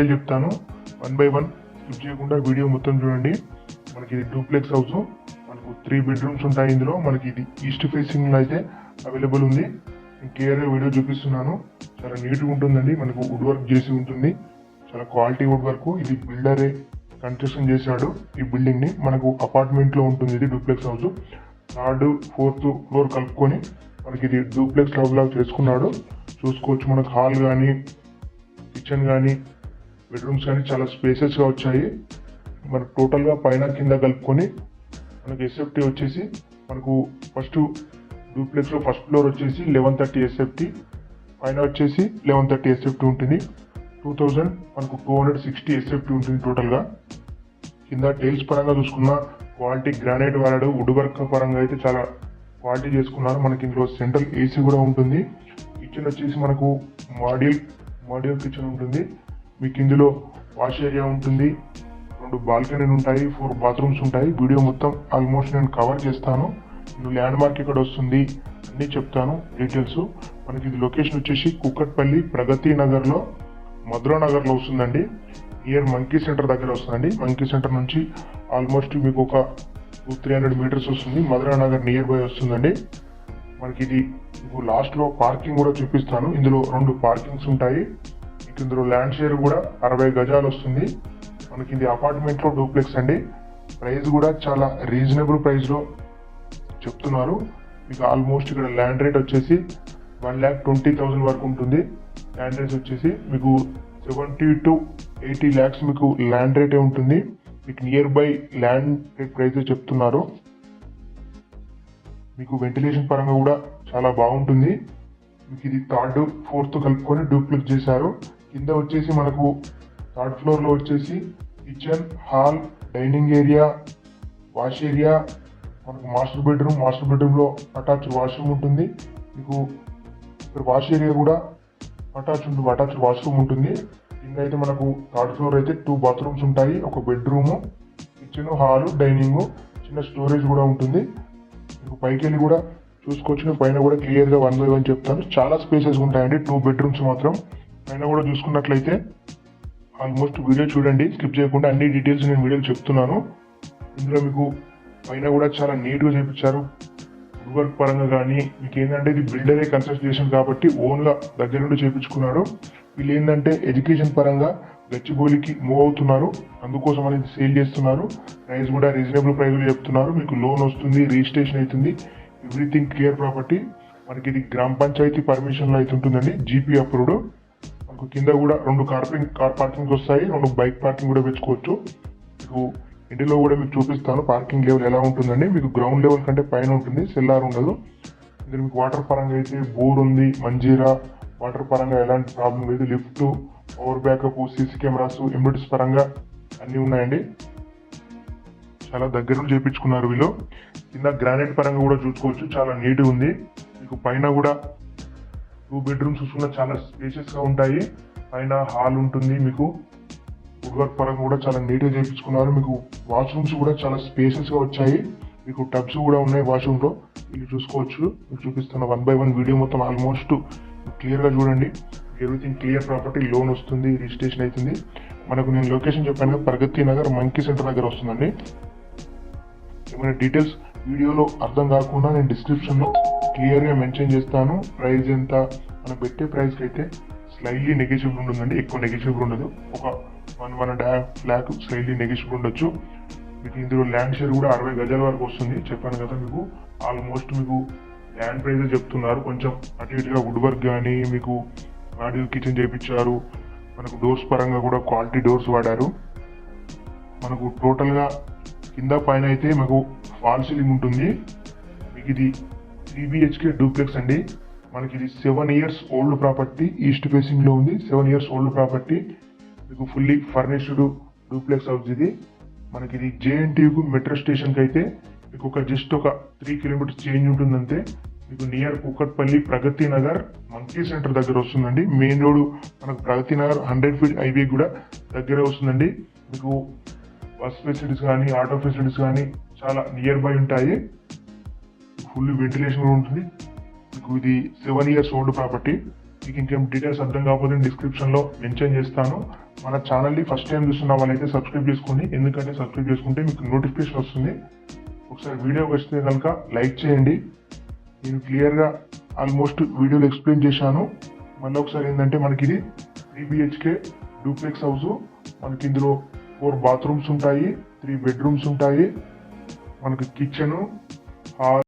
చెప్తాను 1 by 1 skip చేయకుండా video మొత్తం చూడండి. మనకి ఇది డూప్లెక్స్ హౌస్, మనకు 3 బెడ్రూమ్స్ ఉంటాయి. ఇందులో మనకి ఇది ఈస్ట్ ఫేసింగ్ లో అయితే అవైలబుల్ ఉంది. క్లియర్గా వీడియో చూపిస్తున్నాను. చాలా నీట్గా ఉంటుందండి. మనకు వుడ్ వర్క్ చేసి ఉంటుంది, చాలా క్వాలిటీ వుడ్ వర్క్. ఇది బిల్డరే కన్స్ట్రక్షన్ చేశాడు ఈ బిల్డింగ్ ని. మనకు అపార్ట్మెంట్ లో ఉంటుంది ఇది duplex house. 3rd 4th floor కలుపుకొని మనకి ఇది డూప్లెక్స్ హౌస్ లాగా చేసుకున్నాడు. చూసుకోవచ్చు, మనకు హాల్ కానీ కిచెన్ కానీ బెడ్రూమ్స్ కానీ చాలా స్పేసెస్ గా వచ్చాయి. మనకు టోటల్ గా పైన కింద కలుపుకొని మనకు ఎస్ఎఫ్టీ వచ్చేసి మనకు ఫస్ట్ డూప్లెక్స్ లో ఫస్ట్ ఫ్లోర్ వచ్చేసి 1130 ఎస్ఎఫ్టీ, పైన వచ్చేసి 1130 ఎస్ఎఫ్టీ ఉంటుంది. 2000 మనకు 260 ఎస్ఎఫ్టీ ఉంటుంది టోటల్ గా. కింద టైల్స్ పరంగా చూసుకున్న క్వాలిటీ గ్రానైట్ వాడాడు. వుడ్ వర్క్ పరంగా అయితే చాలా క్వాలిటీ చేసుకున్నారు. మనకి ఇందులో సెంట్రల్ ఏసీ కూడా ఉంటుంది. కిచెన్ వచ్చేసి మనకు మాడ్యూల్ కిచెన్ ఉంటుంది. మీకు ఇందులో వాష్ ఏరియా ఉంటుంది, 2 బాల్కనీలు ఉంటాయి, 4 బాత్రూమ్స్ ఉంటాయి. వీడియో మొత్తం ఆల్మోస్ట్ నేను కవర్ చేస్తాను. ల్యాండ్ మార్క్ ఇక్కడ వస్తుంది, అన్ని చెప్తాను డీటెయిల్స్. మనకి ఇది లొకేషన్ వచ్చేసి కుక్కట్పల్లి ప్రగతి నగర్ లో మధురా నగర్ లో వస్తుందండి. నియర్ మంకీ సెంటర్ దగ్గర వస్తుందండి. మంకీ సెంటర్ నుంచి ఆల్మోస్ట్ మీకు ఒక 200-300 మీటర్స్ వస్తుంది. మధురా నగర్ నియర్ బై వస్తుందండి. మనకి ఇది లాస్ట్ లో పార్కింగ్ కూడా చూపిస్తాను. ఇందులో 2 పార్కింగ్స్ ఉంటాయి. మీకు ఇందులో ల్యాండ్ షేర్ కూడా 60 గజాలు వస్తుంది. మనకి ఇది అపార్ట్మెంట్ లో డూప్లెక్స్ అండి. ప్రైస్ కూడా చాలా రీజనబుల్ ప్రైస్ లో చెప్తున్నారు. మీకు ఆల్మోస్ట్ ఇక్కడ ల్యాండ్ రేట్ వచ్చేసి 1,20,000 వరకు ఉంటుంది. ల్యాండ్ రేట్ వచ్చేసి మీకు 70 to 80 lakhs మీకు ల్యాండ్ రేటే ఉంటుంది. మీకు near by land rate price చెప్తున్నారు. మీకు వెంటిలేషన్ పరంగా కూడా చాలా బాగుంటుంది. మీకు ఇది 3rd 4th కలుపుకొని డూప్లెక్స్ చేశారు. కింద వచ్చేసి మనకు 3rd ఫ్లోర్ లో వచ్చేసి kitchen, hall, dining area, wash area, మనకు మాస్టర్ బెడ్రూమ్ లో అటాచ్ వాష్రూమ్ ఉంటుంది. మీకు ఇక్కడ వాష్ ఏరియా కూడా అటాచ్ వాష్రూమ్ ఉంటుంది. కింద అయితే మనకు 3rd ఫ్లోర్ అయితే 2 బాత్రూమ్స్ ఉంటాయి, ఒక బెడ్రూమ్, కిచెన్, హాల్, డైనింగ్, చిన్న స్టోరేజ్ కూడా ఉంటుంది. మీకు పైకి వెళ్ళి కూడా చూసుకోవచ్చు. పైన కూడా క్లియర్ గా 1 by 1 చెప్తాను. చాలా స్పేసెస్ ఉంటాయండి. 2 బెడ్రూమ్స్ మాత్రం. పైన కూడా చూసుకున్నట్లయితే ఆల్మోస్ట్ వీడియో చూడండి, స్కిప్ చేయకుండా అన్ని డీటెయిల్స్ నేను వీడియోలో చెప్తున్నాను. ఇందులో మీకు పైన కూడా చాలా నీట్ గా చేపించారు. వుడ్ వర్క్ పరంగా కానీ మీకు ఏంటంటే ఇది బిల్డరే కన్స్ట్రక్ట్ చేశారు కాబట్టి ఓన్ గా దగ్గర నుండి చేపించుకున్నాడు. వీళ్ళు ఏంటంటే ఎడ్యుకేషన్ పరంగా గచ్చిబౌలికి మూవ్ అవుతున్నారు, అందుకోసం అనేది సేల్ చేస్తున్నారు. ప్రైస్ కూడా రీజనబుల్ ప్రైస్ లో చెప్తున్నారు. మీకు లోన్ వస్తుంది, రిజిస్ట్రేషన్ అవుతుంది, ఎవ్రీథింగ్ క్లియర్ ప్రాపర్టీ. మనకి ఇది గ్రామ పంచాయతీ పర్మిషన్ లో అయితే ఉంటుందండి, జీపీ అప్రూవ్డ్. మనకు కింద కూడా 2 కార్ పార్కింగ్ వస్తాయి, 2 బైక్ పార్కింగ్ కూడా పెంచుకోవచ్చు. మీకు ఇంటిలో కూడా మీకు చూపిస్తాను పార్కింగ్ లెవెల్ ఎలా ఉంటుందండి. మీకు గ్రౌండ్ లెవెల్ కంటే పైన ఉంటుంది, సెల్లార్ ఉండదు. ఇక్కడ మీకు వాటర్ పరంగా అయితే బోర్ ఉంది, మంజీరా. వాటర్ పరంగా ఎలాంటి ప్రాబ్లం లేదు. Lift, power backup, CC cameras, amenities పరంగా అన్ని ఉన్నాయండి. చాలా దగ్గర చేయించుకున్నారు వీళ్ళు. కింద గ్రానైట్ పరంగా కూడా చూసుకోవచ్చు, చాలా నీట్గా ఉంది. మీకు పైన కూడా 2 బెడ్రూమ్స్ చూసుకున్న చాలా స్పేషియస్ గా ఉంటాయి. పైన హాల్ ఉంటుంది. మీకు వుడ్ వర్క్ పరంగా కూడా చాలా నీట్ గా చేయించుకున్నారు. మీకు వాష్రూమ్స్ కూడా చాలా స్పేసెస్ గా వచ్చాయి. మీకు టబ్స్ కూడా ఉన్నాయి వాష్రూమ్ లో. ఇది చూసుకోవచ్చు, మీకు చూపిస్తున్న 1 by 1 వీడియో మొత్తం ఆల్మోస్ట్ క్లియర్ గా చూడండి. ఎవ్రీథింగ్ క్లియర్ ప్రాపర్టీ, లోన్ వస్తుంది, రిజిస్ట్రేషన్ అవుతుంది. మనకు నేను లొకేషన్ చెప్పాను, ప్రగతి నగర్ మంకీ సెంటర్ దగ్గర వస్తుందండి. ఏమైనా డీటెయిల్స్ వీడియోలో అర్థం కాకుండా నేను డిస్క్రిప్షన్ లో క్లియర్ గా మెన్షన్ చేస్తాను. ప్రైస్ ఎంత, మనం పెట్టే ప్రైస్ కి అయితే స్లైడ్లీ నెగోషియబుల్ ఉంటుందండి, ఎక్కువ నెగోషియబుల్ ఉండదు. ఒక 1.5 lakh స్లైడ్లీ నెగోషియబుల్ ఉండొచ్చు. మీకు ఇందులో ల్యాండ్ షేర్ కూడా 60 గజాల వరకు వస్తుంది. చెప్పాను కదా మీకు ఆల్మోస్ట్ మీకు ల్యాండ్ ప్రైస్ చెప్తున్నారు. కొంచెం అటు ఇటుగా వుడ్ వర్క్ కానీ మీకు మాడ్యూల్ కిచెన్ చేయించారు. మనకు డోర్స్ పరంగా కూడా క్వాలిటీ డోర్స్ వాడారు. మనకు టోటల్ గా కింద పైన అయితే మీకు ఫాల్ సీలింగ్ ఉంటుంది. మీకు ఇది 3 BHK డూప్లెక్స్ అండి. మనకి ఇది 7 years old property, east facing లో ఉంది. 7 years ఓల్డ్ ప్రాపర్టీ. మీకు ఫుల్లీ ఫర్నిష్డ్ డూప్లెక్స్ హౌస్ ఇది. మనకి ఇది JNTU మెట్రో స్టేషన్ కి అయితే మీకు జస్ట్ ఒక 3 kilometers చేంజ్ ఉంటుందంటే. మీకు near Kukatpally Pragathi Nagar monkey centre దగ్గర వస్తుందండి. మెయిన్ రోడ్ మనకు ప్రగతి నగర్ 100 feet హైవే కూడా దగ్గర వస్తుందండి. మీకు బస్ ఫెసిలిటీస్ కానీ ఆటో ఫెసిలిటీస్ కానీ చాలా నియర్ బై ఉంటాయి. ఫుల్ వెంటిలేషన్ కూడా ఉంటుంది. మీకు ఇది 7 years ఓల్డ్ ప్రాపర్టీ. మీకు ఇంకేం డీటెయిల్స్ అర్థం కాకపోతే డిస్క్రిప్షన్లో మెన్షన్ చేస్తాను. మన ఛానల్ని ఫస్ట్ టైం చూస్తున్న వాళ్ళైతే సబ్స్క్రైబ్ చేసుకోండి, ఎందుకంటే సబ్స్క్రైబ్ చేసుకుంటే మీకు నోటిఫికేషన్ వస్తుంది. ఒకసారి వీడియోకి వస్తే కనుక లైక్ చేయండి. నేను క్లియర్గా ఆల్మోస్ట్ వీడియోలో ఎక్స్ప్లెయిన్ చేశాను. మళ్ళీ ఒకసారి ఏంటంటే మనకి ఇది 3 BHK డూప్లెక్స్ హౌస్. మనకి ఇందులో 4 బాత్రూమ్స్ ఉంటాయి, 3 బెడ్రూమ్స్ ఉంటాయి. మనకి కిచెను, హాల్,